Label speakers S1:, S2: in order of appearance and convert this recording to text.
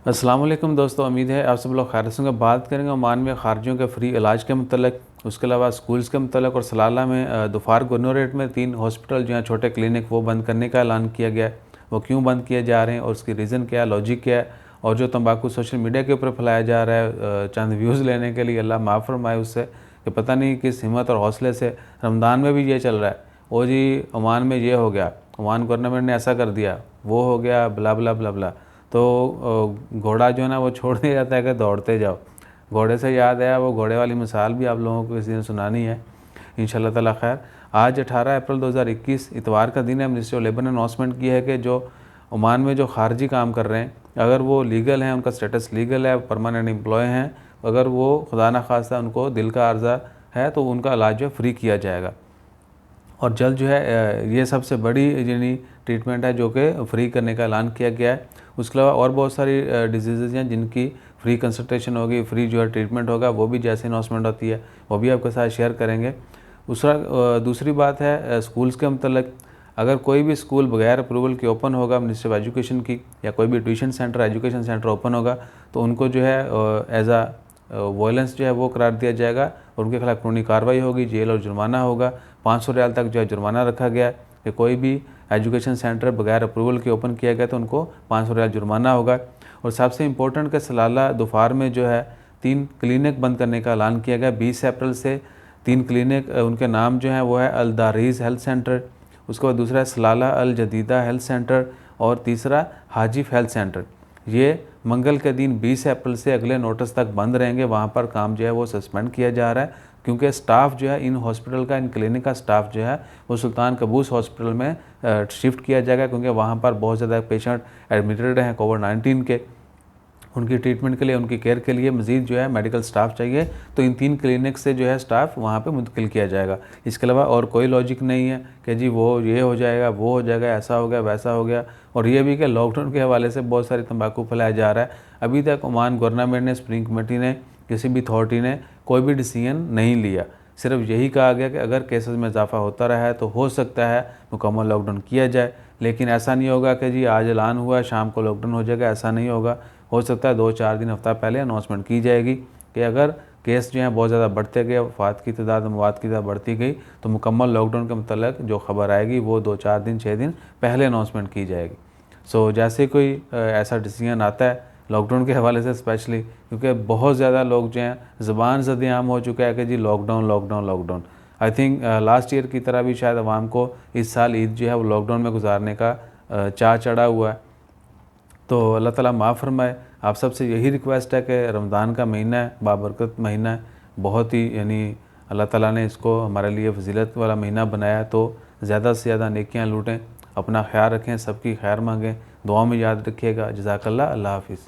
S1: अस्सलाम वालेकुम दोस्तों, उम्मीद है आप सब लोग खैरियत से होंगे। बात करेंगे ओमान में खारजियों के फ्री इलाज के मतलब, उसके अलावा स्कूल्स के मतलब, और सलाला में दोफार गवर्नरेट में 3 हॉस्पिटल जो हैं छोटे क्लिनिक वो बंद करने का ऐलान किया गया है। वो क्यों बंद किए जा रहे हैं और उसकी रीज़न क्या है, लॉजिक क्या है, और जो तंबाकू सोशल मीडिया के ऊपर फैलाया जा रहा है चंद व्यूज़ लेने के लिए, अल्लाह माफ़ फरमाए उससे, कि पता नहीं किस हिम्मत और हौसले से रमज़ान में भी ये चल रहा है। ओ जी ओमान में ये हो गया, ओमान गवर्नमेंट ने ऐसा कर दिया, वो हो गया, ब्ला ब्ला ब्ला ब्ला। तो घोड़ा जो है ना वो छोड़ दिया जाता है कि दौड़ते जाओ। घोड़े से याद आया, वो घोड़े वाली मिसाल भी आप लोगों को किसी ने सुनानी है इंशाल्लाह ताला। खैर, आज 18 अप्रैल 2021 इतवार का दिन है। मिनिस्ट्री ऑफ लेबर ने अनाउंसमेंट की है कि जो ओमान में जो खारजी काम कर रहे हैं, अगर वो लीगल हैं, उनका स्टेटस लीगल है, परमानेंट एम्प्लॉय हैं, अगर वो खुदा न खास्ता उनको दिल का अर्जा है तो उनका इलाज जो फ्री किया जाएगा। और जल्द जो है ये सबसे बड़ी यानी ट्रीटमेंट है जो कि फ्री करने का ऐलान किया गया है। उसके अलावा और बहुत सारी डिजीज़ हैं जिनकी फ्री कंसल्टेशन होगी, फ्री जो है ट्रीटमेंट होगा, वो भी जैसे अनाउंसमेंट होती है वो भी आपके साथ शेयर करेंगे। दूसरी बात है स्कूल्स के मतलब, अगर कोई भी स्कूल बगैर अप्रूवल के ओपन होगा मिनिस्ट्री ऑफ एजुकेशन की, या कोई भी tuition centre education centre open होगा, तो उनको जो है एज आ वायलेंस जो है वो करार दिया जाएगा और उनके खिलाफ कानूनी कार्रवाई होगी, जेल और जुर्माना होगा। 500 रियाल तक जो है जुर्माना रखा गया है कि कोई भी एजुकेशन सेंटर बगैर अप्रूवल के ओपन किया गया तो उनको 500 रियाल जुर्माना होगा। और सबसे इम्पोर्टेंट कि सलाला दोफार में जो है 3 क्लिनिक बंद करने का ऐलान किया गया 20 अप्रैल से। 3 क्लिनिक, उनके नाम जो हैं वो है अल दारीज़ हेल्थ सेंटर, उसके बाद दूसरा है सलाला अल जदीदा हेल्थ सेंटर, और तीसरा हाजिफ हेल्थ सेंटर। ये मंगल के दिन 20 अप्रैल से अगले नोटिस तक बंद रहेंगे। वहाँ पर काम जो है वो सस्पेंड किया जा रहा है क्योंकि स्टाफ जो है इन हॉस्पिटल का, इन क्लिनिक का स्टाफ जो है वो सुल्तान कबूस हॉस्पिटल में शिफ्ट किया जाएगा, क्योंकि वहाँ पर बहुत ज़्यादा पेशेंट एडमिटेड हैं कोविड-19 के। उनकी ट्रीटमेंट के लिए, उनकी केयर के लिए मज़ीद जो है मेडिकल स्टाफ चाहिए, तो इन 3 क्लिनिक से जो है स्टाफ वहाँ पे मुंतकिल किया जाएगा। इसके अलावा और कोई लॉजिक नहीं है कि जी वो ये हो जाएगा, वो हो जाएगा, ऐसा हो गया, वैसा हो गया। और ये भी कि लॉकडाउन के हवाले से बहुत सारी तंबाकू फैलाया जा रहा है। अभी तक ओमान गवर्नमेंट ने, सुप्रीम कमेटी ने, किसी भी अथॉरिटी ने कोई भी डिसीजन नहीं लिया। सिर्फ यही कहा गया कि अगर केसेस में इजाफा होता रहा है तो हो सकता है मुकम्मल लॉकडाउन किया जाए, लेकिन ऐसा नहीं होगा कि जी आज ऐलान हुआ शाम को लॉकडाउन हो जाएगा, ऐसा नहीं होगा। हो सकता है 2-4 दिन, हफ्ता पहले अनाउंसमेंट की जाएगी कि अगर केस जो हैं बहुत ज़्यादा बढ़ते गए, वफ़ात की तादाद, मवात की तादाद बढ़ती गई, तो मुकम्मल लॉकडाउन के मतलब जो खबर आएगी वो 2-4 दिन, 6 दिन पहले अनाउंसमेंट की जाएगी। सो जैसे कोई ऐसा डिसीजन आता है लॉकडाउन के हवाले से स्पेशली, क्योंकि बहुत ज़्यादा लोग जो हैं ज़बान ज़द-ए-आम हो चुका है कि जी lockdown lockdown lockdown. I think last year की तरह भी शायद अवाम को इस साल ईद जो है वो लॉकडाउन में गुजारने का चाह चढ़ा हुआ है। तो अल्लाह ताला माफ़ फरमाए। आप सबसे यही रिक्वेस्ट है कि रमज़ान का महीना है, बाबरकत महीना है, बहुत ही यानी अल्लाह ताला ने इसको हमारे लिए फजीलत वाला महीना बनाया है, तो ज़्यादा से ज़्यादा नेकियां लूटें, अपना ख्याल रखें, सबकी खैर मांगें, दुआ में याद रखिएगा। जज़ाकल्लाह, अल्लाह हाफ़िज़।